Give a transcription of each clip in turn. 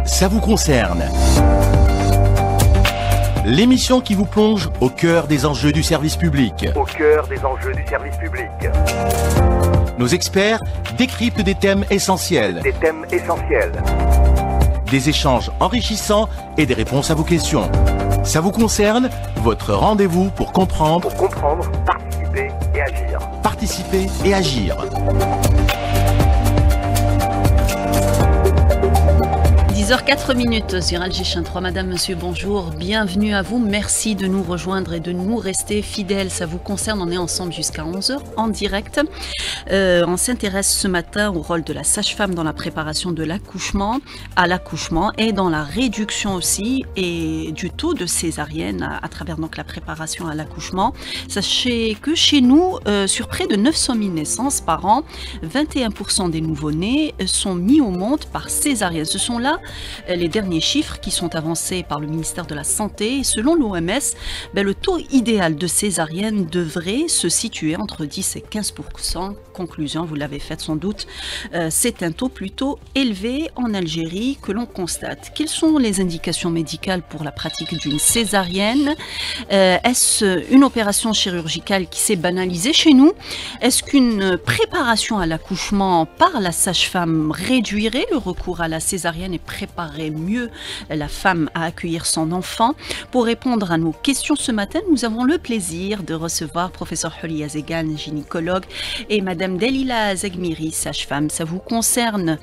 ça vous concerne. L'émission qui vous plonge au cœur des enjeux du service public. Nos experts décryptent des thèmes essentiels. Des échanges enrichissants et des réponses à vos questions. Ça vous concerne, votre rendez-vous pour comprendre, participer et agir. Participer et agir. 10h04 sur Alger 3. Madame, monsieur, bonjour, bienvenue à vous. Merci de nous rejoindre et de nous rester fidèles. Ça vous concerne, on est ensemble jusqu'à 11h en direct. On s'intéresse ce matin au rôle de la sage-femme dans la préparation de l'accouchement, à l'accouchement et dans la réduction aussi et du taux de césarienne à travers donc la préparation à l'accouchement. Sachez que chez nous, sur près de 900 000 naissances par an, 21% des nouveau-nés sont mis au monde par césarienne. Ce sont là les derniers chiffres qui sont avancés par le ministère de la Santé. Et selon l'OMS, le taux idéal de césarienne devrait se situer entre 10 et 15%. Conclusion, vous l'avez faite sans doute, c'est un taux plutôt élevé en Algérie que l'on constate. Quelles sont les indications médicales pour la pratique d'une césarienne? Est-ce une opération chirurgicale qui s'est banalisée chez nous? Est-ce qu'une préparation à l'accouchement par la sage-femme réduirait le recours à la césarienne et préparerait mieux la femme à accueillir son enfant? Pour répondre à nos questions ce matin, nous avons le plaisir de recevoir professeur Houlia Zegan, gynécologue, et madame Delila Zegmiri, sage-femme. Ça vous concerne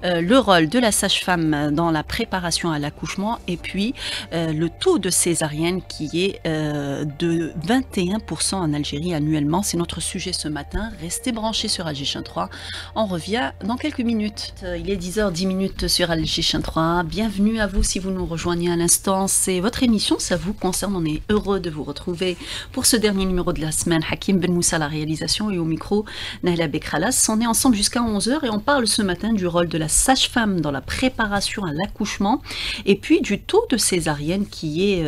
le rôle de la sage-femme dans la préparation à l'accouchement et puis le taux de césarienne qui est de 21% en Algérie annuellement. C'est notre sujet ce matin. Restez branchés sur Alger 3. On revient dans quelques minutes. Il est 10h10 sur Alger 3. Bienvenue à vous si vous nous rejoignez à l'instant. C'est votre émission, ça vous concerne. On est heureux de vous retrouver pour ce dernier numéro de la semaine. Hakim Ben Moussa à la réalisation et au micro Nahla Bekralas. On est ensemble jusqu'à 11h et on parle ce matin du rôle de la sage-femme dans la préparation à l'accouchement et puis du taux de césarienne qui est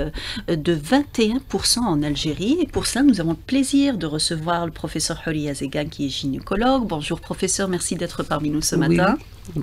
de 21% en Algérie. Et pour ça, nous avons le plaisir de recevoir le professeur Houlia Zegan qui est gynécologue. Bonjour professeur, merci d'être parmi nous ce matin.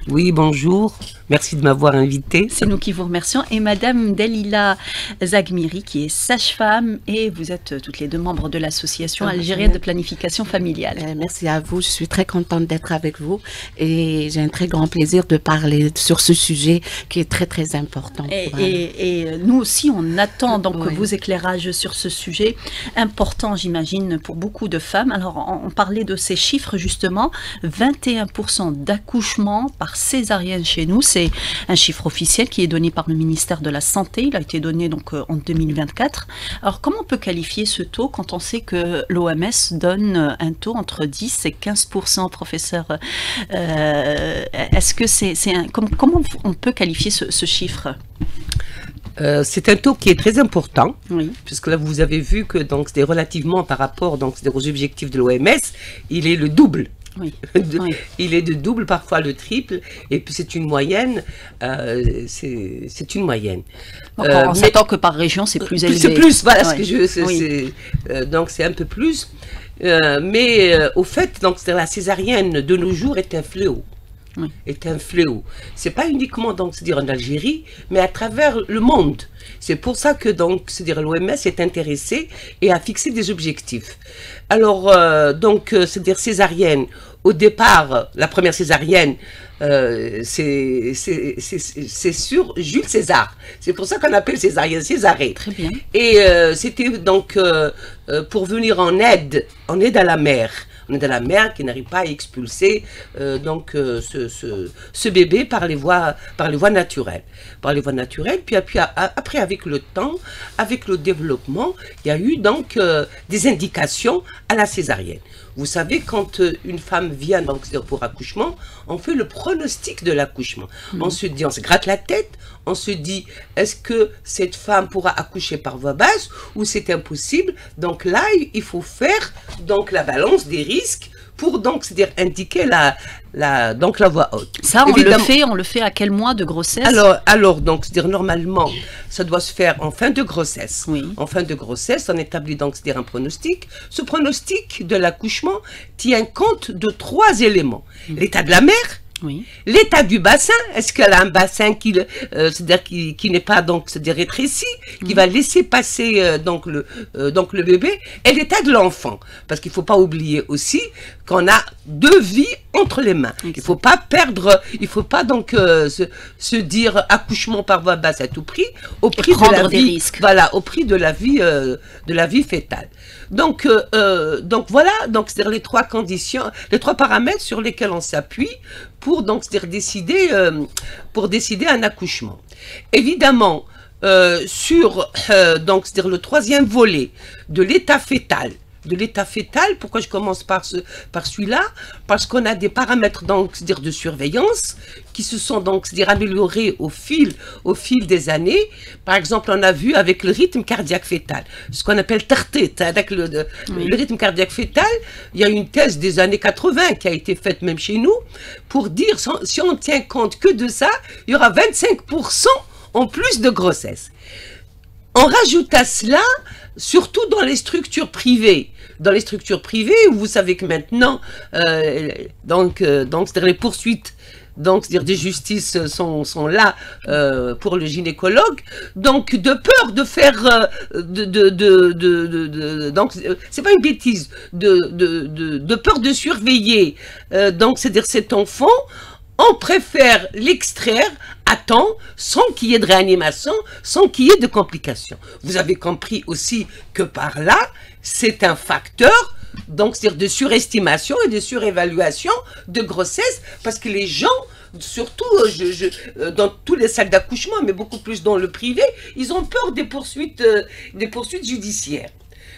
Oui, bonjour. Merci de m'avoir invité. C'est nous qui vous remercions. Et madame Delila Zegmiri qui est sage-femme et vous êtes toutes les deux membres de l'association algérienne de planification familiale. Merci à vous. Je suis très contente d'être avec vous et j'ai un très grand plaisir de parler sur ce sujet qui est très très important. Et nous aussi, on attend donc vos éclairages sur ce sujet important, j'imagine, pour beaucoup de femmes. Alors, on parlait de ces chiffres justement, 21% d'accouchements par césarienne chez nous, c'est un chiffre officiel qui est donné par le ministère de la Santé, il a été donné donc en 2024. Alors comment on peut qualifier ce taux quand on sait que l'OMS donne un taux entre 10 et 15%, professeur? Est-ce que comment on peut qualifier ce chiffre? C'est un taux qui est très important, oui. Puisque là vous avez vu que donc c'est relativement par rapport donc aux objectifs de l'OMS, il est le double. Oui. Il est de double, parfois le triple, et puis c'est une moyenne. C'est une moyenne. On s'attend que par région c'est plus élevé. C'est plus, voilà ce que je. Donc c'est un peu plus. Mais au fait, donc la césarienne de nos jours est un fléau. Oui. Est un fléau. C'est pas uniquement donc c'est-à-dire en Algérie, mais à travers le monde. C'est pour ça que donc c'est-à-dire l'OMS est intéressée et a fixé des objectifs. Alors donc c'est-à-dire césarienne. Au départ, la première césarienne, c'est sur Jules César. C'est pour ça qu'on appelle césarienne Césarée. Très bien. Et c'était donc pour venir en aide à la mère. On est dans la mère qui n'arrive pas à expulser ce bébé par les voies naturelles. Puis après, avec le temps, avec le développement, il y a eu donc des indications à la césarienne. Vous savez, quand une femme vient donc, pour accouchement, on fait le pronostic de l'accouchement. On se dit, on se gratte la tête, on se dit, est-ce que cette femme pourra accoucher par voie basse ou c'est impossible? Donc là, il faut faire donc la balance des risques pour donc, c'est-à-dire indiquer la voie haute. Ça, on le fait à quel mois de grossesse? Alors donc, c'est-à-dire normalement, ça doit se faire en fin de grossesse. Oui. En fin de grossesse, on établit donc, c'est-à-dire un pronostic. Ce pronostic de l'accouchement tient compte de 3 éléments. L'état de la mère, Oui. L'état du bassin, est-ce qu'elle a un bassin c'est-à-dire qui n'est pas donc c'est-à-dire rétréci, qui va laisser passer donc le bébé, et l'état de l'enfant, parce qu'il faut pas oublier aussi qu'on a 2 vies entre les mains. Il faut pas perdre, il faut pas donc se dire accouchement par voie basse à tout prix, au prix de la vie, risques. Voilà, au prix de la vie fétale. Donc voilà, donc c'est-à-dire les 3 conditions, les 3 paramètres sur lesquels on s'appuie pour donc c'est-à-dire décider un accouchement. Évidemment, sur donc c'est-à-dire le 3e volet de l'état fétal. Pourquoi je commence par celui-là? Parce qu'on a des paramètres donc c'est-à-dire de surveillance qui se sont donc c'est-à-dire améliorés au fil des années. Par exemple, on a vu avec le rythme cardiaque fœtal, ce qu'on appelle TRT, avec le rythme cardiaque fœtal. Il y a une thèse des années 80 qui a été faite même chez nous pour dire si on tient compte que de ça, il y aura 25% en plus de grossesse. On rajoute à cela, surtout dans les structures privées. Dans les structures privées, où vous savez que maintenant, donc c'est-à-dire les poursuites donc c'est-à-dire des justices sont là pour le gynécologue, donc de peur de faire donc c'est pas une bêtise, de peur de surveiller donc c'est-à-dire cet enfant, on préfère l'extraire à temps, sans qu'il y ait de réanimation, sans qu'il y ait de complications. Vous avez compris aussi que par là, c'est un facteur, donc c'est-à-dire de surestimation et de surévaluation de grossesse, parce que les gens, surtout dans tous les salles d'accouchement, mais beaucoup plus dans le privé, ils ont peur des poursuites judiciaires.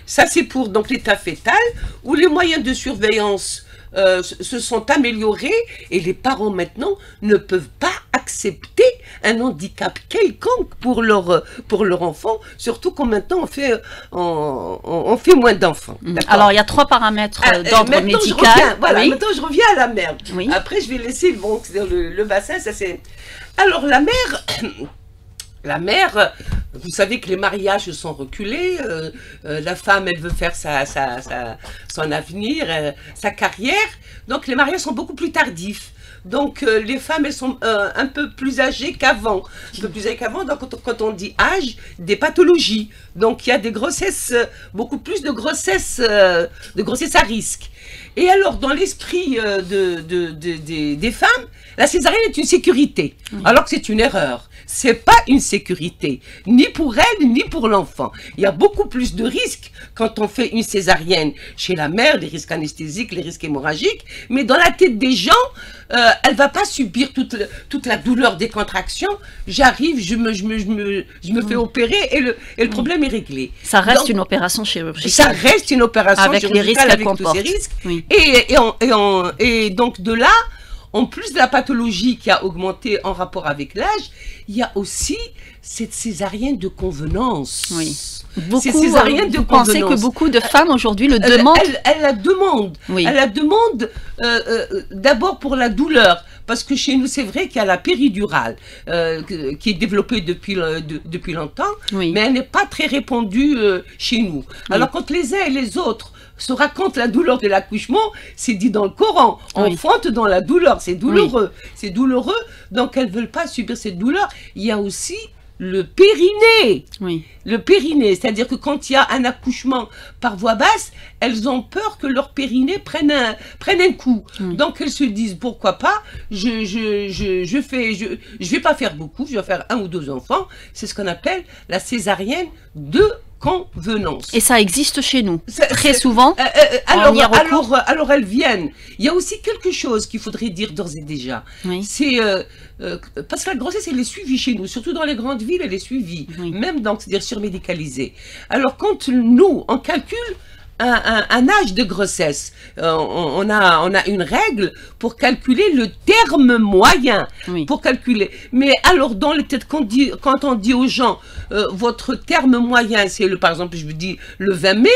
Ça, c'est pour donc l'état fœtal, où les moyens de surveillance se sont améliorés et les parents maintenant ne peuvent pas accepter un handicap quelconque pour leur enfant, surtout quand maintenant on fait moins d'enfants. Alors il y a 3 paramètres d'ordre médical. Maintenant je reviens à la mère. Oui. Après je vais laisser le bassin, ça c'est... Alors la mère, vous savez que les mariages sont reculés, la femme, elle veut faire son avenir, sa carrière, donc les mariages sont beaucoup plus tardifs. Donc les femmes, elles sont un peu plus âgées qu'avant. Donc quand on dit âge, des pathologies. Donc il y a des grossesses, beaucoup plus de grossesses à risque. Et alors, dans l'esprit des femmes, la césarienne est une sécurité, alors que c'est une erreur. C'est pas une sécurité, ni pour elle, ni pour l'enfant. Il y a beaucoup plus de risques quand on fait une césarienne chez la mère, les risques anesthésiques, les risques hémorragiques, mais dans la tête des gens, elle va pas subir toute la douleur des contractions. J'arrive, je me fais opérer et le problème est réglé. Ça reste une opération chirurgicale. Ça reste une opération avec les risques avec qu'elle tous ces comporte. risques. Oui. Et donc de là, en plus de la pathologie qui a augmenté en rapport avec l'âge, il y a aussi cette césarienne de convenance. Oui. Cette césarienne de vous pensez convenance. que beaucoup de femmes aujourd'hui le demandent? Elle la demande. Oui. Elle la demande d'abord pour la douleur. Parce que chez nous, c'est vrai qu'il y a la péridurale qui est développée depuis longtemps, Oui. mais elle n'est pas très répandue chez nous. Alors quand les uns et les autres se racontent la douleur de l'accouchement, c'est dit dans le Coran. Oui. Enfante dans la douleur, c'est douloureux. C'est douloureux, donc elles ne veulent pas subir cette douleur. Il y a aussi le périnée. Oui. Le périnée, c'est-à-dire que quand il y a un accouchement par voie basse, elles ont peur que leur périnée prenne un coup. Donc elles se disent pourquoi pas, je vais pas faire beaucoup, je vais faire 1 ou 2 enfants. C'est ce qu'on appelle la césarienne de convenance. Et ça existe chez nous très souvent. Alors elles viennent. Il y a aussi quelque chose qu'il faudrait dire d'ores et déjà. Oui. C'est parce que la grossesse, elle est suivie chez nous, surtout dans les grandes villes, elle est suivie, même donc c'est-à-dire surmédicalisée. Alors quand nous, on calcule un âge de grossesse, on a une règle pour calculer le terme moyen, pour calculer. Mais alors dans les têtes, quand on dit aux gens, votre terme moyen, c'est par exemple, je vous dis le 20 mai,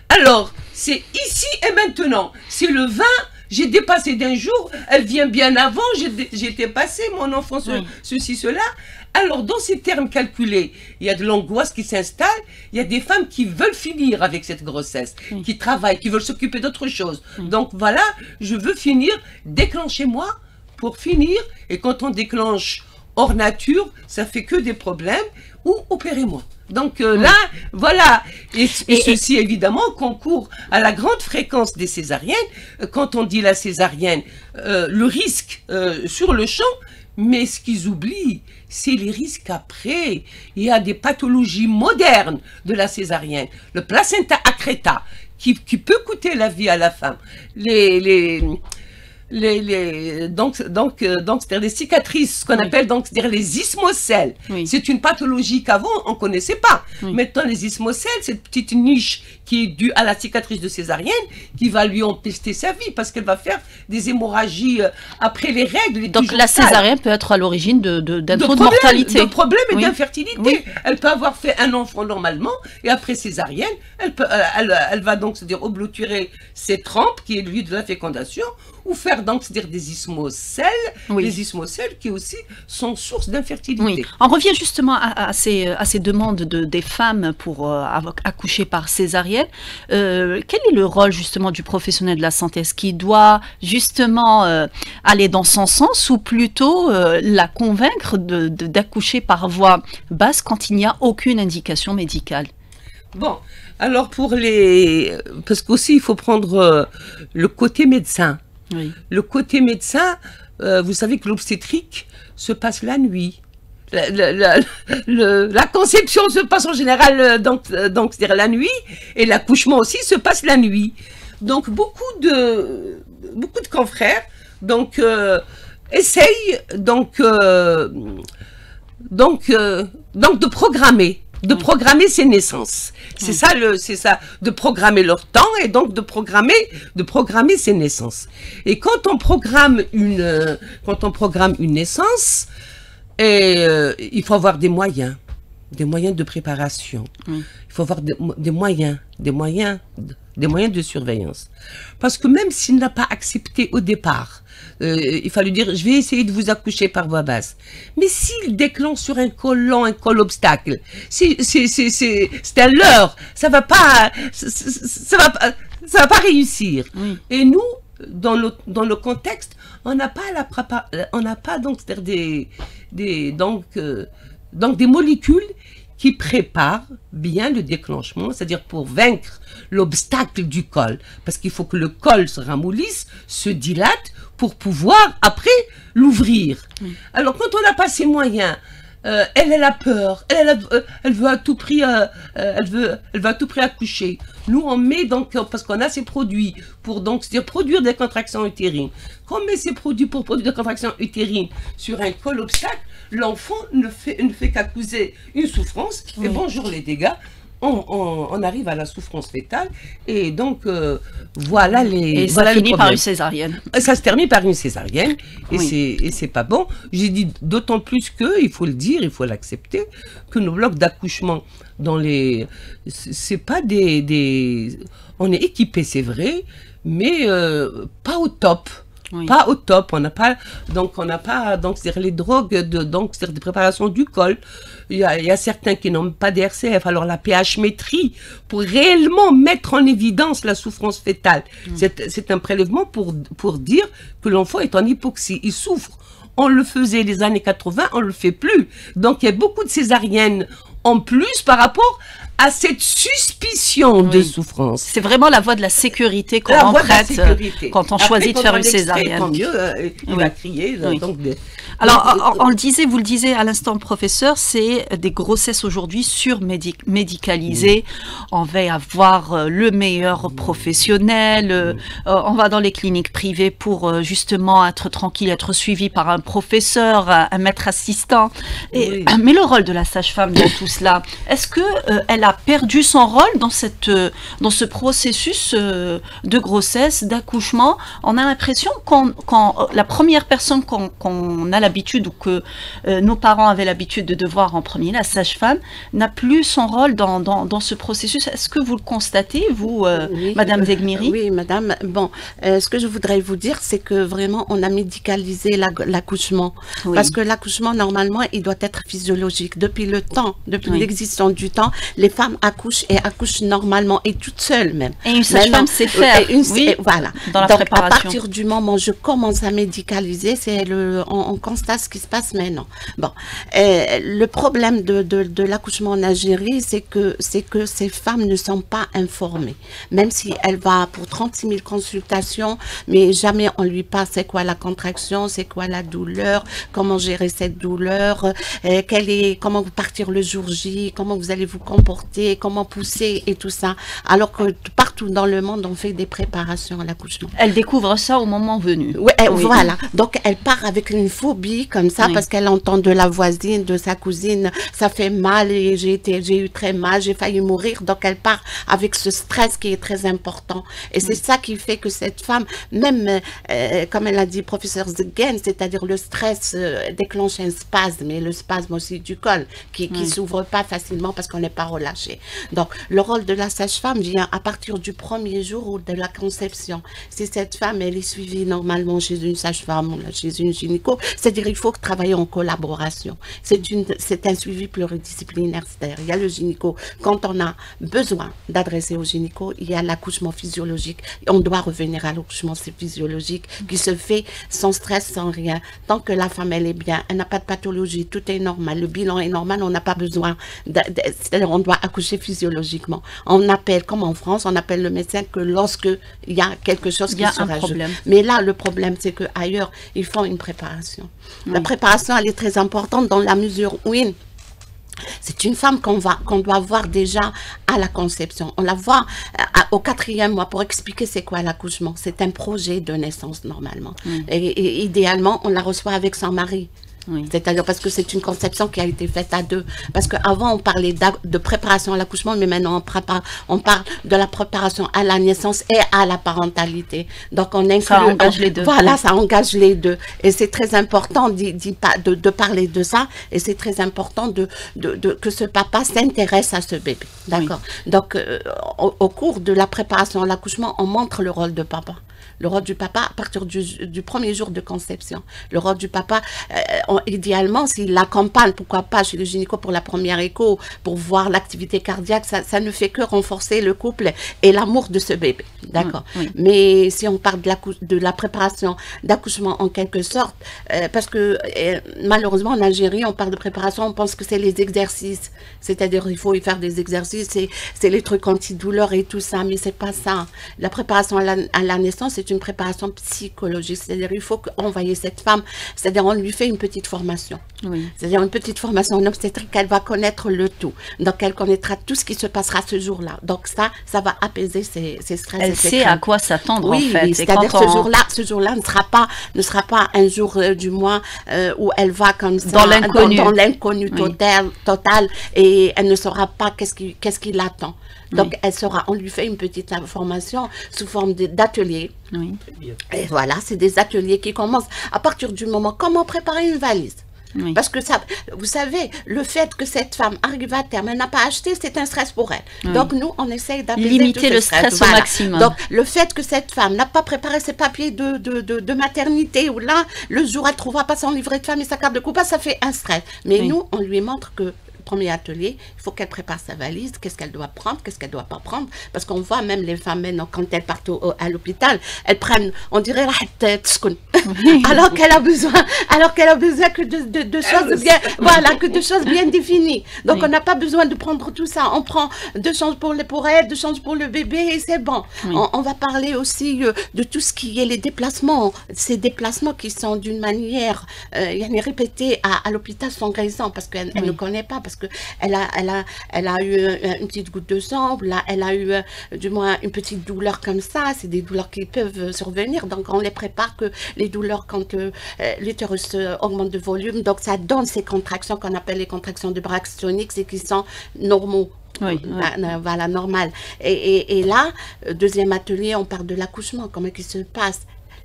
alors c'est ici et maintenant, c'est le 20. J'ai dépassé d'un jour, elle vient bien avant, j'ai dépassé mon enfant, ceci, cela. Alors, dans ces termes calculés, il y a de l'angoisse qui s'installe, il y a des femmes qui veulent finir avec cette grossesse, qui travaillent, qui veulent s'occuper d'autre chose. Donc voilà, je veux finir, déclenchez-moi pour finir, et quand on déclenche hors nature, ça fait que des problèmes, ou opérez-moi. Donc là, voilà. Et ceci, évidemment, concourt à la grande fréquence des césariennes. Quand on dit la césarienne, le risque sur le champ, mais ce qu'ils oublient, c'est les risques après. Il y a des pathologies modernes de la césarienne. Le placenta accreta, qui peut coûter la vie à la femme. Donc c'est-à-dire les cicatrices, ce qu'on appelle donc c'est-à-dire les ismocèles. C'est une pathologie qu'avant on connaissait pas. Maintenant les ismocèles, cette petite niche qui est due à la cicatrice de césarienne, qui va lui empester sa vie parce qu'elle va faire des hémorragies après les règles. Donc la césarienne peut être à l'origine d'un taux de mortalité. De problèmes et d'infertilité. Elle peut avoir fait un enfant normalement et après césarienne, elle va donc c'est-à-dire obturer ses trompes qui est lui de la fécondation, ou faire donc c'est-à-dire des ismocèles, les ismocèles qui aussi sont source d'infertilité. On revient justement à ces demandes des femmes pour accoucher par césarienne. Quel est le rôle justement du professionnel de la santé? Est-ce qu'il doit justement aller dans son sens ou plutôt la convaincre d'accoucher par voie basse quand il n'y a aucune indication médicale? Bon, alors parce qu'aussi il faut prendre le côté médecin. Le côté médecin, vous savez que l'obstétrique se passe la nuit. La conception se passe en général donc c'est-à-dire la nuit, et l'accouchement aussi se passe la nuit. Donc beaucoup de confrères donc essayent donc de programmer. Ses naissances. C'est ça, de programmer leur temps et donc de programmer ses naissances. Et quand on programme une naissance, il faut avoir des moyens de préparation. Il faut avoir des moyens de surveillance. Parce que même s'il n'a pas accepté au départ, il fallait dire, je vais essayer de vous accoucher par voie basse. Mais s'il déclenche sur un col long, un col obstacle, c'est un leurre, ça va pas réussir. Et nous, dans le contexte, on n'a pas donc des molécules qui préparent bien le déclenchement, c'est-à-dire pour vaincre l'obstacle du col. Parce qu'il faut que le col se ramollisse, se dilate, pour pouvoir, après, l'ouvrir. Alors, quand on n'a pas ces moyens, elle a peur, elle veut à tout prix, elle veut à tout prix accoucher. Nous, on met donc, parce qu'on a ces produits pour donc, c'est-à-dire produire des contractions utérines. Quand on met ces produits pour produire des contractions utérines sur un col obstacle, l'enfant ne fait qu'accuser une souffrance. Et bonjour les dégâts. On arrive à la souffrance fétale et donc voilà les. Et ça finit par une césarienne. Ça se termine par une césarienne et c'est pas bon. J'ai dit d'autant plus que, il faut le dire, il faut l'accepter, que nos blocs d'accouchement c'est pas on est équipé, c'est vrai, mais pas au top. Pas au top, on n'a pas c'est-à-dire les drogues c'est-à-dire de préparation du col. Il y a certains qui n'ont pas d'RCF, alors la pH-métrie pour réellement mettre en évidence la souffrance fétale. C'est un prélèvement pour dire que l'enfant est en hypoxie, il souffre. On le faisait les années 80, on le fait plus. Donc il y a beaucoup de césariennes en plus par rapport à cette suspicion de souffrance. C'est vraiment la voie de la sécurité qu'on emprunte quand on choisit de faire une césarienne. Tant mieux, il va crier. Alors, vous le disiez à l'instant, professeur, c'est des grossesses aujourd'hui surmédicalisées. On va avoir le meilleur professionnel. On va dans les cliniques privées pour justement être tranquille, être suivi par un professeur, un maître assistant. Mais le rôle de la sage-femme dans tout cela, est-ce que elle a perdu son rôle dans ce processus de grossesse, d'accouchement? On a l'impression quand la première personne qu'on a l'habitude ou que nos parents avaient l'habitude de devoir en premier, la sage-femme, n'a plus son rôle dans ce processus. Est-ce que vous le constatez, vous, Madame Zegmiri? Oui, Madame. Bon, ce que je voudrais vous dire, c'est que vraiment, on a médicalisé l'accouchement. Parce que l'accouchement, normalement, il doit être physiologique. Depuis l'existence du temps, les femme accouche et accouche normalement et toute seule même. Et une sage-femme sait faire, oui, voilà. dans la Donc, préparation. à partir du moment où je commence à médicaliser, on constate ce qui se passe maintenant. Bon, le problème de l'accouchement en Algérie, c'est que ces femmes ne sont pas informées. Même si elle va pour 36 000 consultations, mais jamais on lui parle c'est quoi la contraction, c'est quoi la douleur, comment gérer cette douleur, comment vous partir le jour J, comment vous allez vous comporter, comment pousser et tout ça. Alors que partout dans le monde, on fait des préparations à l'accouchement. Elle découvre ça au moment venu. Oui, voilà. Donc, elle part avec une phobie comme ça parce qu'elle entend de la voisine, de sa cousine, ça fait mal et j'ai eu très mal, j'ai failli mourir. Donc, elle part avec ce stress qui est très important. Et c'est ça qui fait que cette femme, même, comme elle a dit, professeur Zeggen, c'est-à-dire le stress déclenche un spasme, et le spasme aussi du col, qui s'ouvre pas facilement parce qu'on n'est pas relâché. Donc, le rôle de la sage-femme vient à partir du premier jour ou de la conception. Si cette femme, elle est suivie normalement chez une sage-femme ou chez une gynéco, c'est-à-dire il faut travailler en collaboration. C'est un suivi pluridisciplinaire. C'est-à-dire, il y a le gynéco. Quand on a besoin d'adresser au gynéco, il y a l'accouchement physiologique. On doit revenir à l'accouchement physiologique qui se fait sans stress, sans rien. Tant que la femme, elle est bien, elle n'a pas de pathologie, tout est normal, le bilan est normal, on n'a pas besoin, c'est-à-dire on doit accoucher physiologiquement. On appelle, comme en France, on appelle le médecin que lorsque il y a quelque chose qui se rajoute. Mais là, le problème, c'est qu'ailleurs, ils font une préparation. La préparation, elle est très importante dans la mesure où c'est une femme qu'on doit voir déjà à la conception. On la voit au 4e mois pour expliquer c'est quoi l'accouchement. C'est un projet de naissance normalement. Et idéalement, on la reçoit avec son mari. C'est-à-dire parce que c'est une conception qui a été faite à deux. Parce qu'avant, on parlait de préparation à l'accouchement, mais maintenant, on parle de la préparation à la naissance et à la parentalité. Donc, on inclut... Ça engage les deux. Voilà, ça engage les deux. Et c'est très important de parler de ça. Et c'est très important que ce papa s'intéresse à ce bébé. D'accord. Donc, au cours de la préparation à l'accouchement, on montre le rôle de papa. Le rôle du papa à partir du premier jour de conception. Le rôle du papa, idéalement, s'il l'accompagne, pourquoi pas chez le gynéco pour la première écho, pour voir l'activité cardiaque, ça ne fait que renforcer le couple et l'amour de ce bébé. D'accord. Mais si on parle de la préparation d'accouchement en quelque sorte, parce que malheureusement en Algérie, on parle de préparation, on pense que c'est les exercices. C'est-à-dire il faut y faire des exercices, c'est les trucs antidouleurs et tout ça, mais c'est pas ça. La préparation à la naissance, c'est une préparation psychologique, c'est-à-dire il faut envoyer cette femme, c'est-à-dire on lui fait une petite formation, c'est-à-dire une petite formation en obstétrique, elle va connaître le tout, donc elle connaîtra tout ce qui se passera ce jour-là, donc ça va apaiser ses stress. Elle sait à quoi s'attendre en fait. Oui, c'est-à-dire ce jour-là ne sera pas un jour du mois où elle va comme ça dans l'inconnu total et elle ne saura pas qu'est-ce qui l'attend. Donc, on lui fait une petite formation sous forme d'atelier. Et voilà, c'est des ateliers qui commencent à partir du moment comment préparer une valise. Parce que ça, vous savez, le fait que cette femme arrive à terme, elle n'a pas acheté, c'est un stress pour elle. Donc nous, on essaye d'apaiser limiter le stress au maximum. Donc le fait que cette femme n'a pas préparé ses papiers de maternité, ou là, le jour elle ne trouvera pas son livret de femme et sa carte de couple, ça fait un stress. Mais nous, on lui montre que premier atelier, il faut qu'elle prépare sa valise, qu'est-ce qu'elle doit prendre, qu'est-ce qu'elle ne doit pas prendre, parce qu'on voit même les femmes maintenant, quand elles partent à l'hôpital, elles prennent, on dirait, alors qu'elle a besoin que de choses bien, voilà, que de choses bien définies. Donc on n'a pas besoin de prendre tout ça, on prend 2 chances pour elle, 2 chances pour le bébé et c'est bon. On va parler aussi de tout ce qui est les déplacements, ces déplacements qui sont d'une manière répétés à l'hôpital sans raison, parce qu'elle ne connaît pas, parce qu'elle a eu une petite goutte de sang, là, elle a eu du moins une petite douleur comme ça, c'est des douleurs qui peuvent survenir, donc on les prépare que les douleurs quand l'utérus augmente de volume, donc ça donne ces contractions qu'on appelle les contractions de Braxton toniques, et qui sont normaux. Voilà, normal. Et là, deuxième atelier, on parle de l'accouchement, comment il se passe.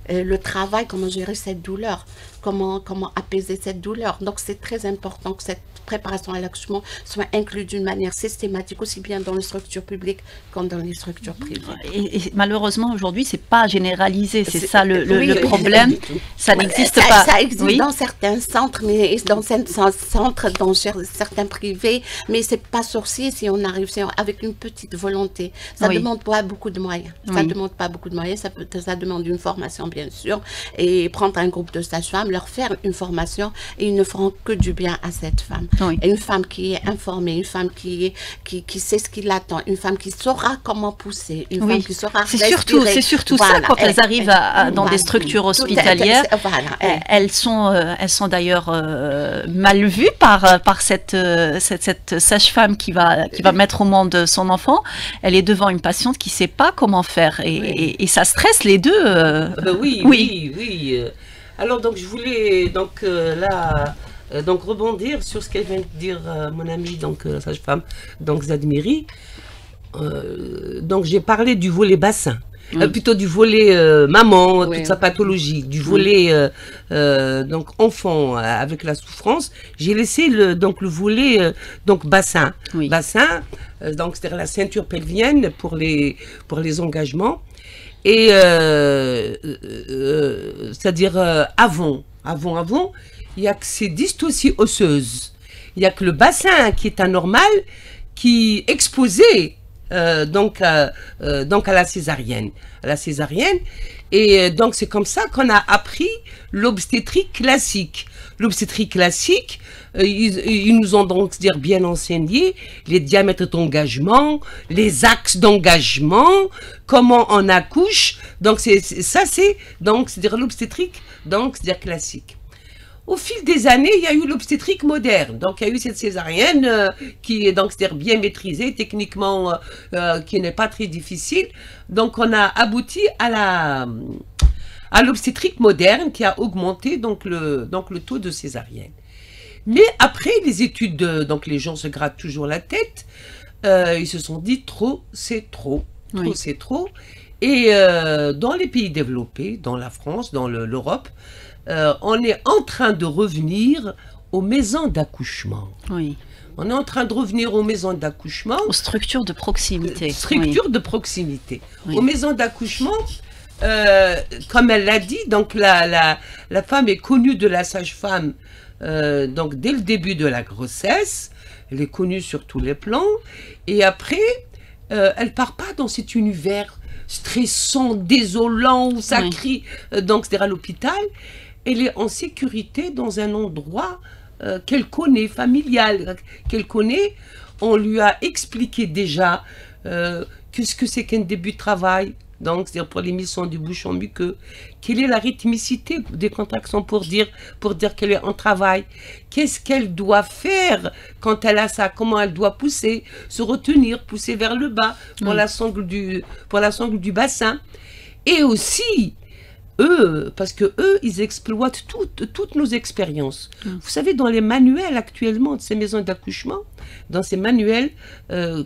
Le travail, comment gérer cette douleur, comment apaiser cette douleur. Donc c'est très important que cette préparation à l'accouchement soit inclus d'une manière systématique, aussi bien dans les structures publiques qu'en dans les structures privées. Et malheureusement, aujourd'hui, c'est pas généralisé. C'est ça oui, le problème. Ça n'existe pas. Ça existe Oui. dans certains centres, mais dans certains centres, dans certains privés, mais c'est pas sorcier si on arrive avec une petite volonté. Ça Oui. demande pas beaucoup de moyens. Ça Oui. demande pas beaucoup de moyens. Ça demande une formation, bien sûr, et prendre un groupe de sages-femmes, leur faire une formation, et ils ne feront que du bien à cette femme. Oui. Et une femme qui est informée, une femme qui sait ce qui l'attend, une femme qui saura comment pousser, une Oui. femme qui saura C'est respirer. surtout ça Voilà. quand elles arrivent dans des Voilà. structures Tout est- hospitalières. Voilà. Elles sont d'ailleurs mal vues par cette sage-femme qui va mettre au monde son enfant. Elle est devant une patiente qui ne sait pas comment faire et ça stresse les deux. Oui. Alors donc je voulais donc donc rebondir sur ce qu'elle vient de dire mon amie donc sage-femme donc Zadmiri. Donc j'ai parlé du volet bassin. Plutôt du volet maman, Oui. toute sa pathologie, du volet donc enfant avec la souffrance. J'ai laissé le volet donc bassin. Oui. Bassin, donc c'est-à-dire la ceinture pelvienne pour les engagements. Et c'est-à-dire avant, il y a que ces dystocies osseuses. Il y a que le bassin qui est anormal, qui est exposé donc à la césarienne. Et donc c'est comme ça qu'on a appris l'obstétrique classique. L'obstétrique classique, ils nous ont donc bien enseigné les diamètres d'engagement, les axes d'engagement, comment on accouche. Donc c'est l'obstétrique, donc c'est-à-dire classique. Au fil des années, il y a eu l'obstétrique moderne. Donc, il y a eu cette césarienne qui est donc c'est-à-dire bien maîtrisée, techniquement, qui n'est pas très difficile. Donc, on a abouti à l'obstétrique moderne qui a augmenté donc le taux de césarienne. Mais après les études, donc les gens se grattent toujours la tête, ils se sont dit trop, c'est trop. Trop, c'est trop. Et dans les pays développés, dans la France, dans l'Europe, on est en train de revenir aux maisons d'accouchement. Oui. On est en train de revenir aux maisons d'accouchement. Aux structures de proximité. Structures de proximité. Oui. Aux maisons d'accouchement, comme elle l'a dit, donc la femme est connue de la sage-femme donc dès le début de la grossesse. Elle est connue sur tous les plans. Et après, elle part pas dans cet univers stressant, désolant, où ça crie, donc c'est-à-dire à l'hôpital. Elle est en sécurité dans un endroit qu'elle connaît, familial, qu'elle connaît. On lui a expliqué déjà qu'est-ce que c'est qu'un début de travail, donc c'est-à-dire pour l'émission du bouchon muqueux, quelle est la rythmicité des contractions pour dire qu'elle est en travail, qu'est-ce qu'elle doit faire quand elle a ça, comment elle doit pousser, se retenir, pousser vers le bas pour la sangle du bassin. Et aussi, parce que ils exploitent toutes nos expériences. Vous savez, dans les manuels actuellement de ces maisons d'accouchement, dans ces manuels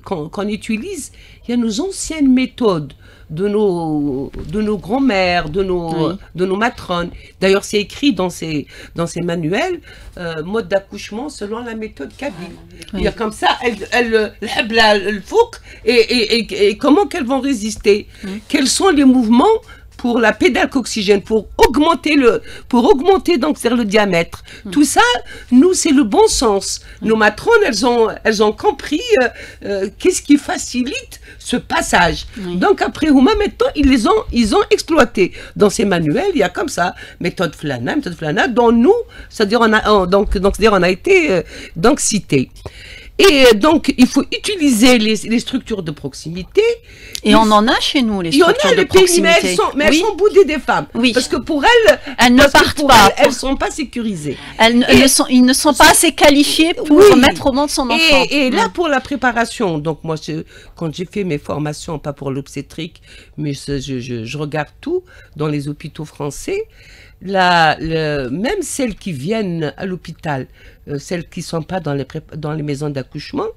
qu'on utilise, il y a nos anciennes méthodes de nos grands-mères, de nos matrones. D'ailleurs, c'est écrit dans ces manuels, mode d'accouchement selon la méthode Kabyle. Il y a comme ça, le fouk, et comment qu'elles vont résister. Quels sont les mouvements pour la pédale oxygène, pour augmenter donc c'est le diamètre. Tout ça, nous, c'est le bon sens. Nos matrones, elles ont compris qu'est-ce qui facilite ce passage. Donc après, maintenant, ils ont exploité. Dans ces manuels, il y a comme ça, méthode Flana, dont nous, c'est-à-dire on a été donc cités. Et donc, il faut utiliser les structures de proximité. Et on en a chez nous, les structures de proximité. Mais elles sont boudées des femmes. Oui. Parce que pour elles ne partent pas. Elles ne sont pas sécurisées. Ils ne sont pas assez qualifiés pour mettre au monde son enfant. Et là, pour la préparation, donc moi, quand j'ai fait mes formations, pas pour l'obstétrique, mais je regarde tout dans les hôpitaux français, même celles qui viennent à l'hôpital, celles qui ne sont pas dans les maisons d'accouchement,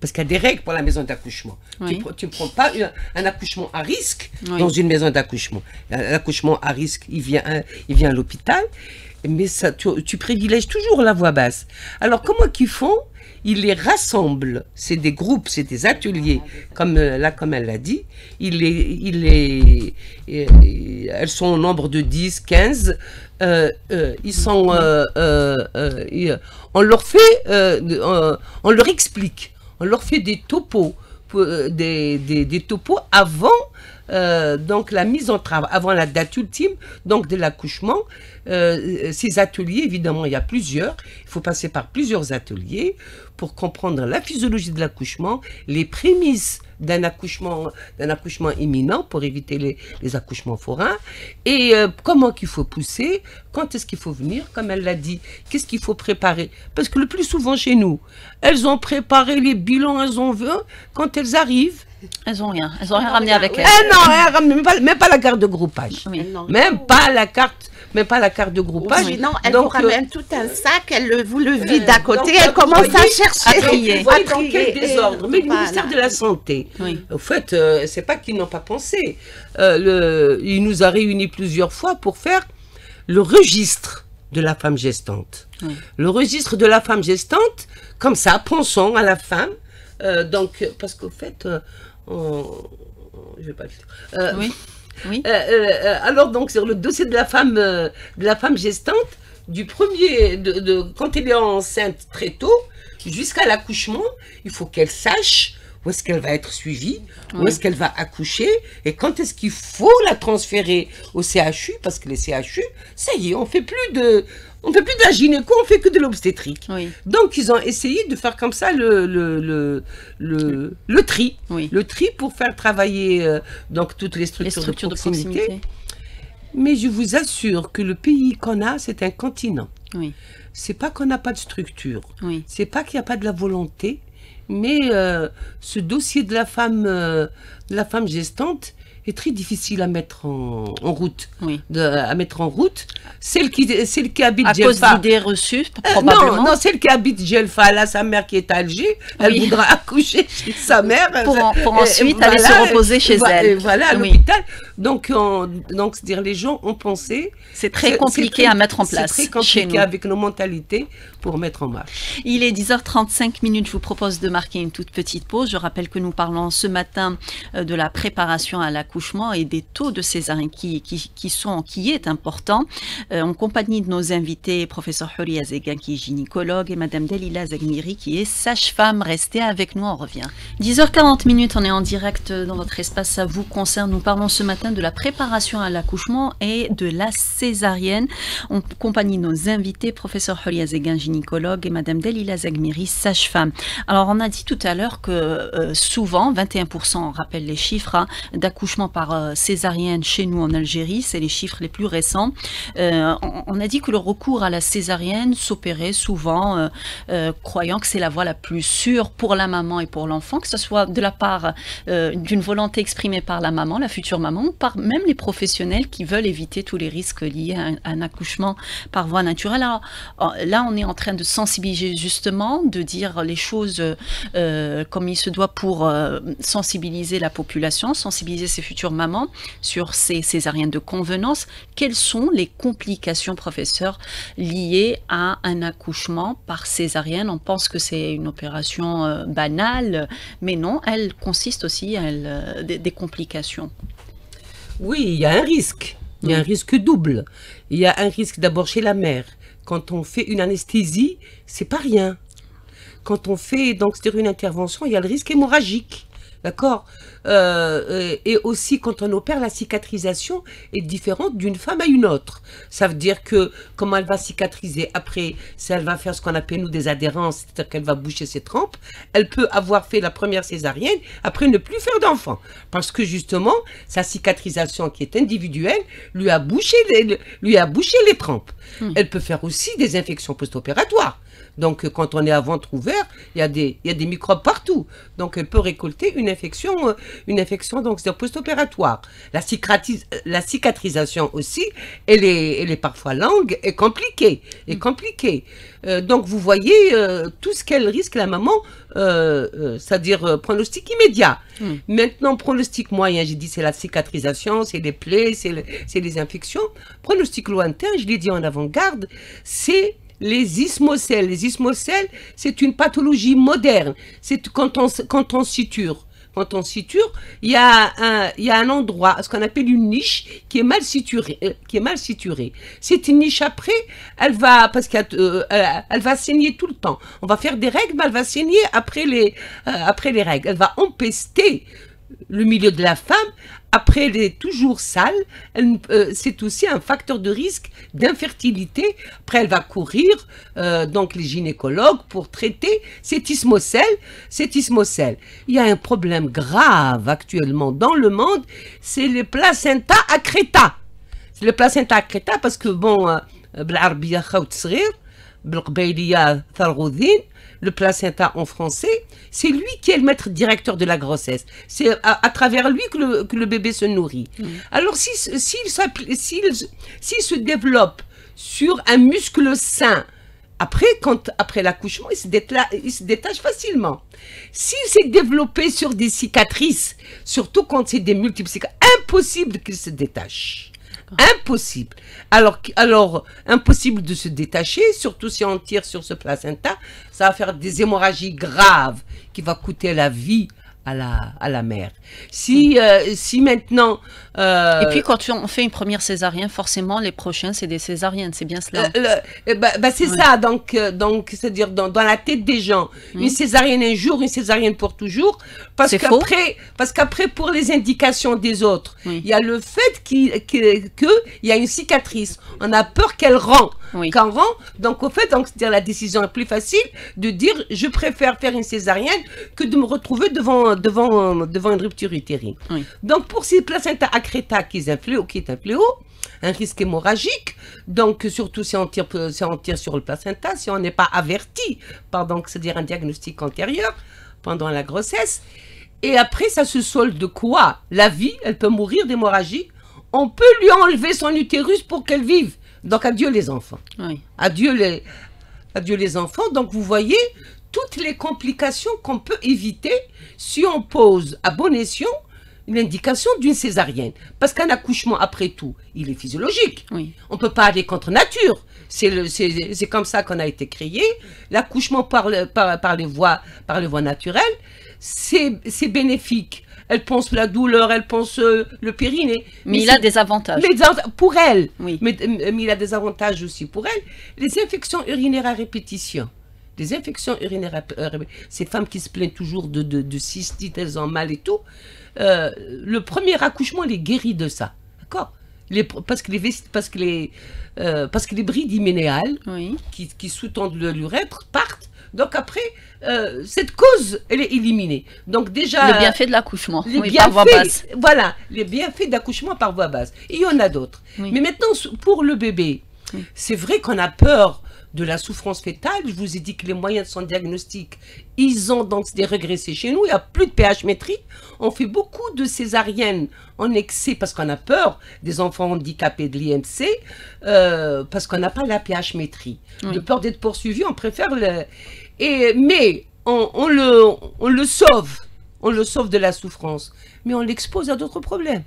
parce qu'il y a des règles pour la maison d'accouchement. Tu ne prends pas un accouchement à risque dans une maison d'accouchement. L'accouchement à risque, il vient à l'hôpital. Mais ça, tu privilèges toujours la voix basse. Alors, comment qu'ils font? Ils les rassemblent. C'est des groupes, c'est des ateliers, comme elle l'a dit. Elles sont au nombre de 10, 15. Ils sont, on leur fait, on leur explique, on leur fait des topos, des topos avant. Donc la mise en travail, avant la date ultime, donc de l'accouchement, ces ateliers, évidemment, il y a plusieurs, il faut passer par plusieurs ateliers pour comprendre la physiologie de l'accouchement, les prémices d'un accouchement imminent pour éviter les accouchements forains, et comment qu'il faut pousser, quand est-ce qu'il faut venir, comme elle l'a dit, qu'est-ce qu'il faut préparer, parce que le plus souvent chez nous, elles ont préparé les bilans, elles ont vu, quand elles arrivent, elles n'ont rien ramené avec elles. Non, même pas la carte de groupage. Oui. Même pas la carte de groupage. Oui, non, elle vous ramène tout un sac, elle vous le vide à côté, elle commence à chercher. Vous voyez dans quel désordre. Mais le ministère de la Santé, au fait, c'est pas qu'ils n'ont pas pensé. Il nous a réunis plusieurs fois pour faire le registre de la femme gestante. Oui. Le registre de la femme gestante, comme ça, pensons à la femme. Donc, parce qu'au fait, je vais pas le dire. Oui. Oui. Alors donc sur le dossier de la femme gestante, du premier, quand elle est enceinte très tôt, jusqu'à l'accouchement, il faut qu'elle sache où est-ce qu'elle va être suivie, où est-ce qu'elle va accoucher, et quand est-ce qu'il faut la transférer au CHU, parce que les CHU, ça y est, on fait plus de la gynéco, on fait que de l'obstétrique. Oui. Donc ils ont essayé de faire comme ça le tri, le tri pour faire travailler donc toutes les structures de proximité. Mais je vous assure que le pays qu'on a, c'est un continent. Oui. C'est pas qu'on n'a pas de structure, c'est pas qu'il n'y a pas de la volonté, mais ce dossier de la femme gestante est très difficile à mettre en route. Celle qui habite à cause d'idées reçues, probablement. Non, celle qui habite Gelfa, là, sa mère qui est à Alger, elle voudra accoucher chez sa mère. Pour ensuite aller se reposer chez elle. Voilà, à l'hôpital. Donc, c'est-à-dire, les gens ont pensé... C'est très compliqué à mettre en place. C'est très compliqué avec nos mentalités pour mettre en marche. Il est 10h35, je vous propose de marquer une toute petite pause. Je rappelle que nous parlons ce matin de la préparation à l'accouchement et des taux de césarienne qui est important. En compagnie de nos invités, professeur Houria Zegan qui est gynécologue et madame Delila Zagmiri qui est sage-femme. Restez avec nous, on revient. 10h40, on est en direct dans votre espace, ça vous concerne. Nous parlons ce matin de la préparation à l'accouchement et de la césarienne. En compagnie de nos invités, professeur Houria Zegan, gynécologue et madame Delila Zagmiri, sage-femme. Alors on a dit tout à l'heure que souvent, 21%, on rappelle les chiffres, d'accouchement par césarienne chez nous en Algérie, c'est les chiffres les plus récents. On a dit que le recours à la césarienne s'opérait souvent croyant que c'est la voie la plus sûre pour la maman et pour l'enfant, que ce soit de la part d'une volonté exprimée par la maman, la future maman, ou par même les professionnels qui veulent éviter tous les risques liés à un accouchement par voie naturelle. Alors, là, on est en train de sensibiliser justement, de dire les choses comme il se doit pour sensibiliser la population, sensibiliser ses futures mamans sur ces césariennes de convenance. Quelles sont les complications, professeur, liées à un accouchement par césarienne? On pense que c'est une opération banale, mais non, elle consiste aussi à des complications. Oui, il y a un risque. Il y a un risque double. Il y a un risque d'abord chez la mère. Quand on fait une anesthésie, c'est pas rien. Quand on fait donc une intervention, il y a le risque hémorragique. D'accord, et aussi quand on opère, la cicatrisation est différente d'une femme à une autre. Ça veut dire que comment elle va cicatriser après, si elle va faire ce qu'on appelle nous des adhérences, c'est-à-dire qu'elle va boucher ses trompes, elle peut avoir fait la première césarienne, après ne plus faire d'enfant. Parce que justement, sa cicatrisation qui est individuelle lui a bouché les trompes. Elle peut faire aussi des infections post-opératoires. Donc, quand on est à ventre ouvert, il y a des microbes partout. Donc, elle peut récolter une une infection donc post-opératoire. La cicatrisation aussi, elle est parfois longue et compliquée. Donc vous voyez tout ce qu'elle risque la maman, c'est-à-dire pronostic immédiat. Maintenant, pronostic moyen, j'ai dit c'est la cicatrisation, c'est les plaies, c'est les infections. Pronostic lointain, je l'ai dit en avant-garde, c'est les ismocèles. Les ismocèles, c'est une pathologie moderne. C'est quand on suture. Quand on suture, il y a un endroit, ce qu'on appelle une niche, qui est mal suturée. Cette niche après, elle va saigner tout le temps. On va faire des règles, mais elle va saigner après les règles. Elle va empester le milieu de la femme. Après, elle est toujours sale. C'est aussi un facteur de risque d'infertilité. Après, elle va courir donc les gynécologues pour traiter cet ismocèle. Il y a un problème grave actuellement dans le monde, c'est les placentas accreta. C'est le placenta accreta parce que bon, بالعربية خوت صغير بالقبايلية ثرغوذين. Le placenta en français, c'est lui qui est le maître directeur de la grossesse. C'est à travers lui que le bébé se nourrit. Alors, s'il se développe sur un muscle sain, après l'accouchement, il se détache facilement. S'il s'est développé sur des cicatrices, surtout quand c'est des multiples cicatrices, impossible qu'il se détache. Impossible. Alors, impossible de se détacher, surtout si on tire sur ce placenta, ça va faire des hémorragies graves qui vont coûter la vie à la mère. Si maintenant... Et puis quand on fait une première césarienne, forcément les prochains c'est des césariennes, c'est bien cela. C'est ça, donc c'est-à-dire dans la tête des gens, une césarienne un jour, une césarienne pour toujours, parce qu'après pour les indications des autres, il y a le fait qu'il y a une cicatrice, on a peur qu'elle rend. Qu'en rend, donc au fait, c'est-à-dire la décision est plus facile de dire je préfère faire une césarienne que de me retrouver devant une rupture utérine. Donc pour ces placentas accreta qui est un fléau, un risque hémorragique, donc surtout si on tire sur le placenta, si on n'est pas averti, c'est-à-dire un diagnostic antérieur pendant la grossesse, et après ça se solde de quoi? La vie, elle peut mourir d'hémorragie, on peut lui enlever son utérus pour qu'elle vive. Donc adieu les enfants. Adieu les enfants. Donc vous voyez toutes les complications qu'on peut éviter si on pose à bon escient l'indication d'une césarienne. Parce qu'un accouchement, après tout, il est physiologique. On ne peut pas aller contre nature. C'est comme ça qu'on a été créé. L'accouchement par les voies naturelles, c'est bénéfique. Elle pense la douleur, elle pense le périnée. Mais il a des avantages. Pour elle. Mais il a des avantages aussi pour elle. Les infections urinaires à répétition. Ces femmes qui se plaignent toujours de cystite, elles ont mal et tout. Le premier accouchement, elle est guérie de ça. D'accord? Parce que les brides hyménéales qui sous-tendent l'urètre partent. Donc après, cette cause, elle est éliminée. Donc déjà... Le bienfait de l'accouchement, par voie basse. Voilà, les bienfaits d'accouchement par voie basse. Il y en a d'autres. Mais maintenant, pour le bébé, c'est vrai qu'on a peur de la souffrance fétale. Je vous ai dit que les moyens de son diagnostic, ils ont donc des régressés chez nous. Il n'y a plus de pH-métrie. On fait beaucoup de césariennes en excès parce qu'on a peur des enfants handicapés de l'IMC, parce qu'on n'a pas la pH-métrie. De peur d'être poursuivi, on préfère mais on le sauve. On le sauve de la souffrance. Mais on l'expose à d'autres problèmes.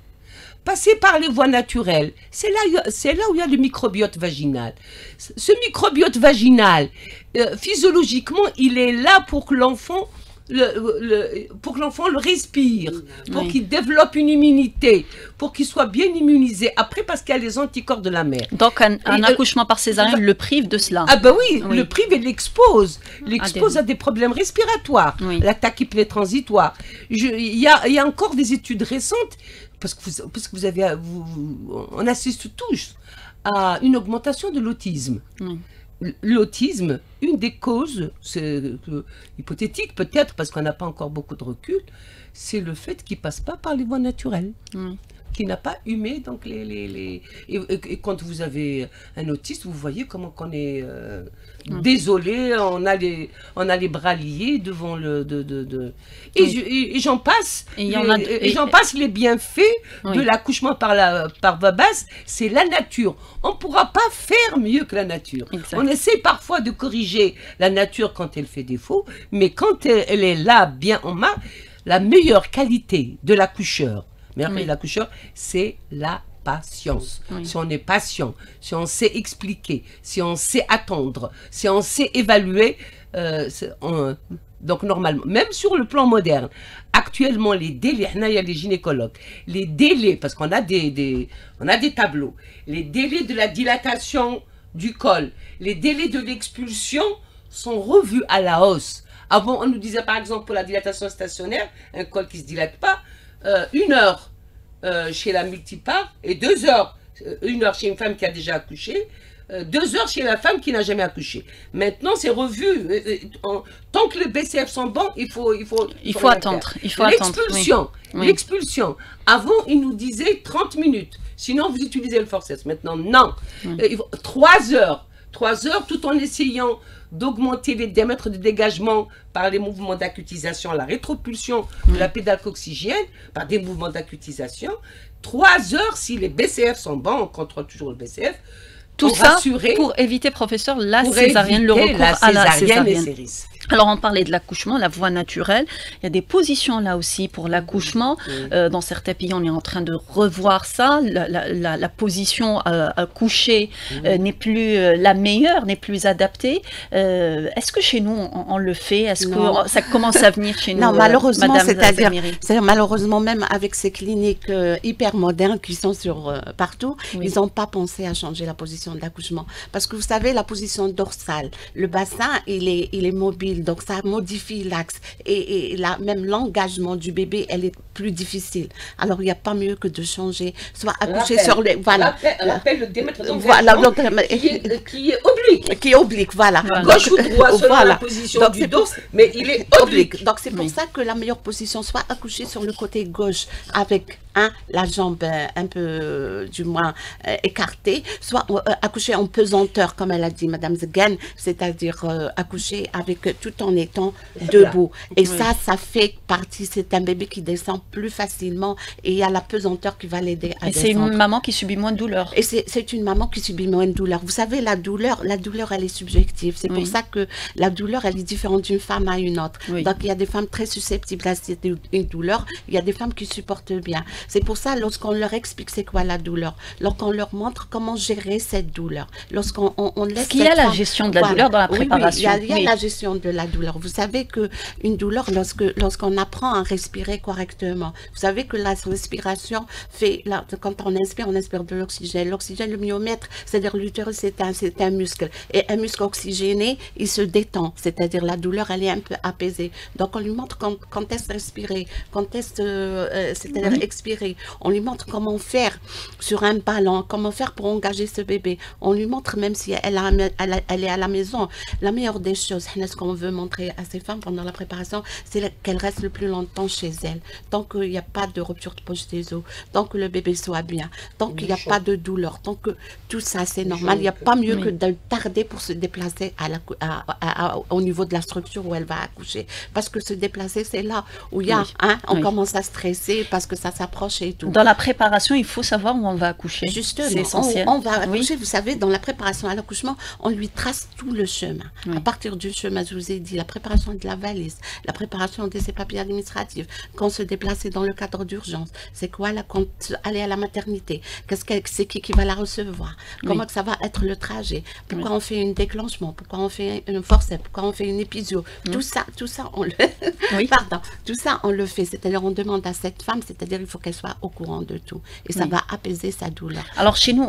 Passer par les voies naturelles, c'est là où il y a le microbiote vaginal. Ce microbiote vaginal, physiologiquement, il est là pour que l'enfant le respire, pour qu'il développe une immunité, pour qu'il soit bien immunisé. Après, parce qu'il y a les anticorps de la mère. Donc, un accouchement par césarienne le prive de cela. Ah ben oui, le prive et l'expose. L'expose à des problèmes respiratoires, la tachypnée transitoire. Il y a encore des études récentes, parce que on assiste tous à une augmentation de l'autisme. L'autisme, une des causes, c'est hypothétique peut-être, parce qu'on n'a pas encore beaucoup de recul, c'est le fait qu'il ne passe pas par les voies naturelles. qui n'a pas humé donc et quand vous avez un autiste, vous voyez comment qu'on est désolé, on a les bras liés devant et j'en passe. J'en passe les bienfaits de l'accouchement par voie basse, c'est la nature. On ne pourra pas faire mieux que la nature. Exact. On essaie parfois de corriger la nature quand elle fait défaut, mais quand elle est là, bien en main, la meilleure qualité de l'accoucheur, c'est la patience. Oui. Si on est patient, si on sait expliquer, si on sait attendre, si on sait évaluer, donc normalement, même sur le plan moderne, actuellement les délais, il y a les gynécologues, les délais, parce qu'on a on a des tableaux, les délais de la dilatation du col, les délais de l'expulsion sont revus à la hausse. Avant, on nous disait par exemple pour la dilatation stationnaire, un col qui ne se dilate pas, 1 heure chez la multipare et 2 heures, 1 heure chez une femme qui a déjà accouché, 2 heures chez la femme qui n'a jamais accouché. Maintenant, c'est revu. Tant que les BCF sont bons, il faut attendre. L'expulsion. Oui. L'expulsion. Avant, ils nous disaient 30 minutes. Sinon, vous utilisez le forceps. Maintenant, non. 3 heures. 3 heures, tout en essayant d'augmenter les diamètres de dégagement par les mouvements d'acutisation, la rétropulsion de la pédale coxygène, par des mouvements d'acutisation. 3 heures, si les BCF sont bons, on contrôle toujours le BCF. Tout ça pour éviter, professeur, la césarienne, le recours à la césarienne. Alors, on parlait de l'accouchement, la voie naturelle. Il y a des positions là aussi pour l'accouchement. Dans certains pays, on est en train de revoir ça. La position couchée n'est plus la meilleure, n'est plus adaptée. Est-ce que chez nous, on le fait? Est-ce que ça commence à venir chez nous? Non, malheureusement, c'est-à-dire malheureusement, même avec ces cliniques hyper modernes qui sont partout, ils n'ont pas pensé à changer la position de l'accouchement. Parce que vous savez, la position dorsale, le bassin, il est mobile. Donc, ça modifie l'axe et même l'engagement du bébé, elle est plus difficile. Alors, il n'y a pas mieux que de changer, soit accoucher sur les... Voilà. On appelle le diamètre qui est oblique. Qui est oblique, voilà. Gauche ou droit, selon la position du dos, mais il est oblique. Donc, c'est pour ça que la meilleure position, soit accoucher sur le côté gauche avec la jambe un peu, du moins, écartée, soit accoucher en pesanteur, comme elle a dit Madame Zegen, c'est-à-dire accoucher avec tout en étant debout. Et ça fait partie, c'est un bébé qui descend plus facilement et il y a la pesanteur qui va l'aider à descendre. Et c'est une maman qui subit moins de douleur. Et c'est une maman qui subit moins de douleur. Vous savez, la douleur, elle est subjective. C'est pour ça que la douleur, elle est différente d'une femme à une autre. Donc, il y a des femmes très susceptibles à cette douleur. Il y a des femmes qui supportent bien. C'est pour ça, lorsqu'on leur explique c'est quoi la douleur, lorsqu'on leur montre comment gérer cette douleur, lorsqu'on laisse... Est-ce qu'il y a la gestion de la douleur dans la préparation? Il y a la gestion de la douleur. Vous savez qu'une douleur, lorsqu'on apprend à respirer correctement, vous savez que la respiration fait... quand on inspire de l'oxygène. L'oxygène, le myomètre, c'est-à-dire l'utérus, c'est un muscle. Et un muscle oxygéné, il se détend. C'est-à-dire la douleur, elle est un peu apaisée. Donc, on lui montre quand est-ce respirer, quand est-ce... c'est-à-dire expirer. On lui montre comment faire sur un ballon, comment faire pour engager ce bébé. On lui montre, même si elle est à la maison, la meilleure des choses, ce qu'on veut montrer à ces femmes pendant la préparation, c'est qu'elles restent le plus longtemps chez elles. Tant qu'il n'y a pas de rupture de poche des os, tant que le bébé soit bien, tant qu'il n'y a pas de douleur, tant que tout ça c'est normal, il n'y a pas mieux que de tarder pour se déplacer au niveau de la structure où elle va accoucher. Parce que se déplacer, c'est là où il y a, on commence à stresser parce que ça s'approche et tout. Dans la préparation, il faut savoir où on va accoucher. Justement, c'est essentiel. On va accoucher, vous savez, dans la préparation à l'accouchement, on lui trace tout le chemin. À partir du chemin, je vous ai dit, la préparation de la valise, la préparation de ses papiers administratifs, quand se déplacer dans le cadre d'urgence, c'est quoi là, quand aller à la maternité, c'est qui va la recevoir, comment que ça va être le trajet, pourquoi on fait un déclenchement, pourquoi on fait un forceps, pourquoi on fait une épisio, tout ça, on le... tout ça, on le fait, c'est-à-dire on demande à cette femme, c'est-à-dire il faut qu'elle soit au courant de tout, et ça va apaiser sa douleur. Alors chez nous,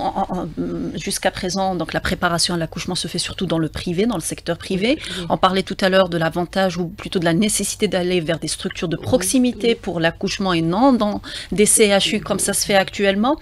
jusqu'à présent, donc la préparation à l'accouchement se fait surtout dans le privé, dans le secteur privé. On parlait tout tout à l'heure de l'avantage ou plutôt de la nécessité d'aller vers des structures de proximité pour l'accouchement et non dans des CHU comme ça se fait actuellement.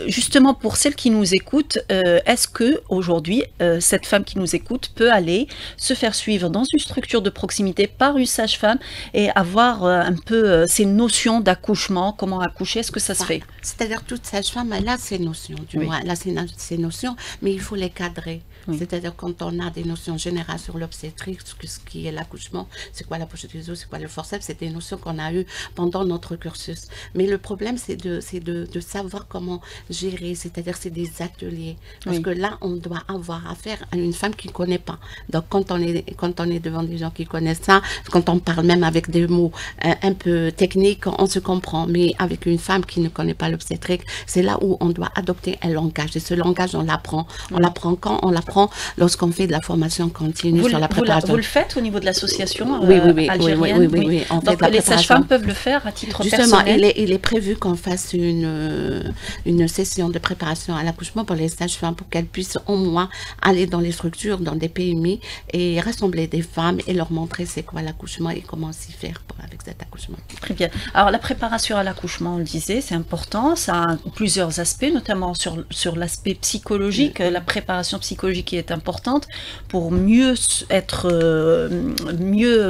Justement, pour celles qui nous écoutent, est-ce que aujourd'hui cette femme qui nous écoute peut aller se faire suivre dans une structure de proximité par une sage-femme et avoir un peu ces notions d'accouchement, comment accoucher, est-ce que ça se fait? C'est-à-dire toute sage-femme, elle a ses notions, du moins, elle a ses notions, mais il faut les cadrer. Oui. C'est-à-dire quand on a des notions générales sur l'obstétrique, ce qui est l'accouchement, c'est quoi la pochette des os, c'est quoi le forceps, c'est des notions qu'on a eues pendant notre cursus. Mais le problème, c'est de savoir comment gérer, c'est-à-dire c'est des ateliers. Parce que là, on doit avoir affaire à une femme qui ne connaît pas. Donc quand on est devant des gens qui connaissent ça, quand on parle même avec des mots un peu techniques, on se comprend. Mais avec une femme qui ne connaît pas l'obstétrique, c'est là où on doit adopter un langage. Et ce langage, on l'apprend. On l'apprend quand? On l'apprend lorsqu'on fait de la formation continue sur la préparation. Vous le faites au niveau de l'association algérienne? Oui. Donc les sages-femmes peuvent le faire à titre personnel? Justement, il est prévu qu'on fasse une session de préparation à l'accouchement pour les sages-femmes pour qu'elles puissent au moins aller dans les structures, dans des PMI et rassembler des femmes et leur montrer c'est quoi l'accouchement et comment s'y faire avec cet accouchement. Très bien. Alors la préparation à l'accouchement, on le disait, c'est important, ça a plusieurs aspects, notamment sur l'aspect psychologique, la préparation psychologique qui est importante pour mieux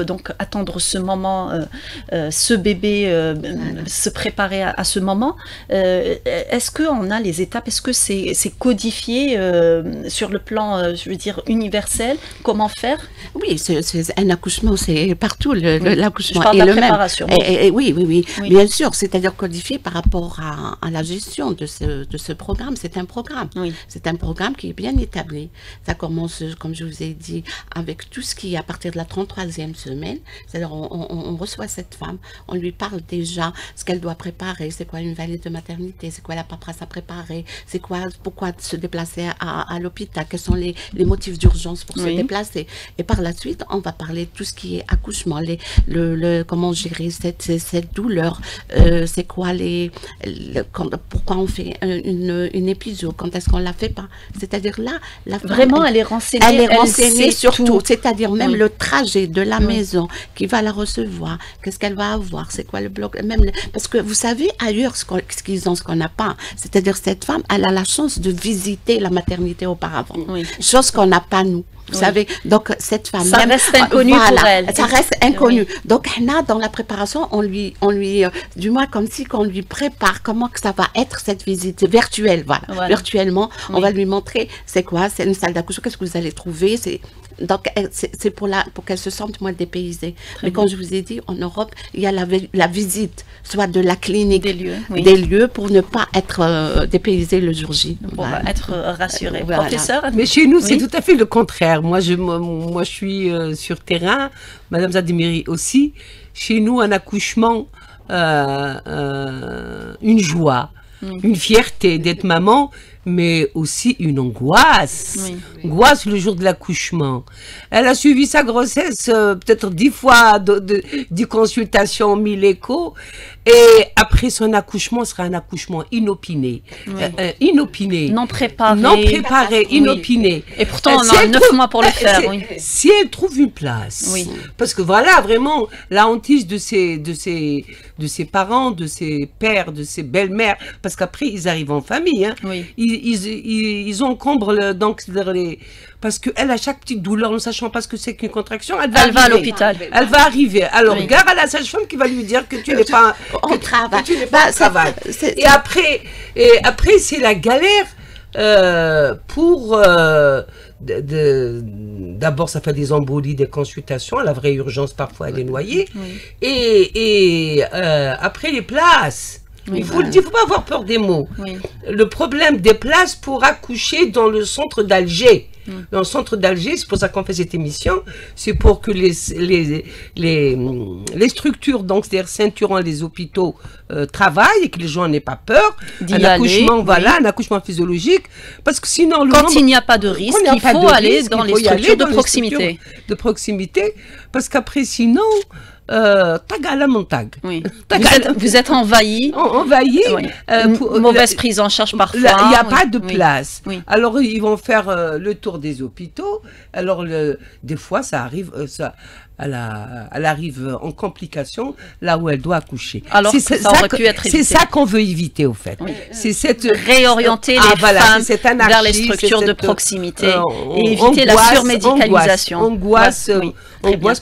donc attendre ce moment, ce bébé, se préparer à ce moment. Est-ce qu'on a les étapes, est-ce que c'est codifié sur le plan, je veux dire, universel? Comment faire? Oui, c'est un accouchement, c'est partout l'accouchement. Je parle de la préparation. Oui, bien sûr, c'est-à-dire codifié par rapport à la gestion de ce programme. C'est un programme. Oui. C'est un programme qui est bien établi. Ça commence, comme je vous ai dit, avec tout ce qui est à partir de la 33e semaine. C'est-à-dire on reçoit cette femme, on lui parle déjà ce qu'elle doit préparer, c'est quoi une valise de maternité, c'est quoi la paperasse à préparer, c'est quoi, pourquoi se déplacer à l'hôpital, quels sont les motifs d'urgence pour se déplacer. Et par la suite, on va parler de tout ce qui est accouchement, comment gérer cette douleur, c'est quoi pourquoi on fait une épisode, quand est-ce qu'on la fait pas. C'est-à-dire là, la femme, vraiment, elle est renseignée. Elle est renseignée sur tout, c'est-à-dire même le trajet de la maison, qui va la recevoir, qu'est-ce qu'elle va avoir, c'est quoi le bloc, parce que vous savez ailleurs ce qu'on n'a pas, c'est-à-dire cette femme, elle a la chance de visiter la maternité auparavant, chose qu'on n'a pas nous. Vous savez, donc cette femme, ça reste inconnu pour elle. Ça reste inconnu. Donc là, dans la préparation, on lui, du moins comme si qu'on lui prépare comment que ça va être cette visite virtuelle, voilà. Virtuellement, on va lui montrer c'est quoi, c'est une salle d'accouchement, qu'est-ce que vous allez trouver, donc c'est pour qu'elle se sente moins dépaysée. Mais comme je vous ai dit, en Europe, il y a la visite, soit de la clinique, des lieux pour ne pas être dépaysé le jour J. Pour être rassuré. Professeur? Mais chez nous, c'est tout à fait le contraire. Moi, je suis sur terrain, Madame Zadimiri aussi. Chez nous, un accouchement, une joie, une fierté d'être maman, mais aussi une angoisse. Angoisse le jour de l'accouchement. Elle a suivi sa grossesse peut-être 10 fois, 10 consultations, 1000 échos. Et après son accouchement, sera un accouchement inopiné. Inopiné. Non préparé. Non préparé, inopiné. Et pourtant, on a 9 mois pour le faire. Si elle trouve une place. Parce que voilà, vraiment, la hantise de ses parents, de ses pères, de ses belles-mères, parce qu'après, ils arrivent en famille. Hein. Ils encombrent parce qu'elle, à chaque petite douleur, ne sachant pas ce que c'est qu'une contraction, elle va à l'hôpital. Elle va arriver. Alors, gare à la sage-femme qui va lui dire que tu n'es pas au travail. Et après, c'est la galère pour... D'abord, ça fait des embolies, des consultations. La vraie urgence, parfois, elle est noyée. Et après, les places. Il faut le dire, il ne faut pas avoir peur des mots. Le problème des places pour accoucher dans le centre d'Alger. Dans le centre d'Alger, c'est pour ça qu'on fait cette émission, c'est pour que les structures, donc c'est-à-dire Ceinturon, les hôpitaux, travaillent et que les gens n'aient pas peur. Un accouchement, un accouchement physiologique, parce que sinon... Quand il n'y a pas de risque, il faut aller dans les structures de proximité. Parce qu'après, sinon, Tagala Montag. Oui. Vous êtes envahi. Envahi. Oui. Mauvaise prise en charge parfois. Il n'y a pas de place. Oui. Alors, ils vont faire le tour des hôpitaux. Alors, des fois, ça arrive... elle arrive en complication là où elle doit accoucher. Alors ça aurait pu être évité. C'est ça qu'on veut éviter au fait. Oui. C'est cette réorienter les femmes vers les structures de proximité et éviter la surmédicalisation. Angoisse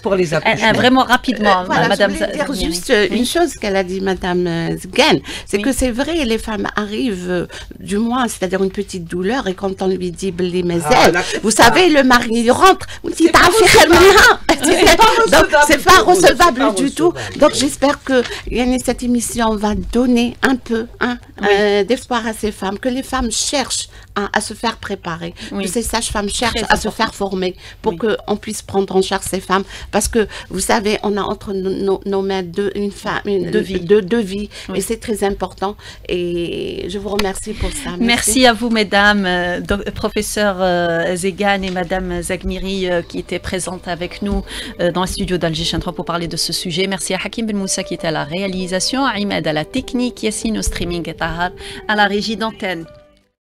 pour les accouchements. Vraiment rapidement, voilà, Madame. Je voulais dire juste une chose qu'elle a dit, Madame Zgen, c'est que c'est vrai, les femmes arrivent du moins, c'est-à-dire une petite douleur, et quand on lui dit Bli Mezel, vous savez, le mari rentre, vous dites donc c'est pas recevable du tout. Donc j'espère que cette émission va donner un peu d'espoir à ces femmes, que les femmes cherchent à se faire préparer, que ces sages-femmes cherchent à se faire former pour qu'on puisse prendre en charge ces femmes, parce que vous savez, on a entre nos mains deux vies, et c'est très important, et je vous remercie pour ça. Merci à vous, mesdames, professeur Zegan et Madame Zagmiri qui étaient présentes avec nous dans le studio d'Alger 3 pour parler de ce sujet. Merci à Hakim Ben Moussa qui était à la réalisation, à Imad à la technique, Yassine au streaming et Tahar à la régie d'antenne.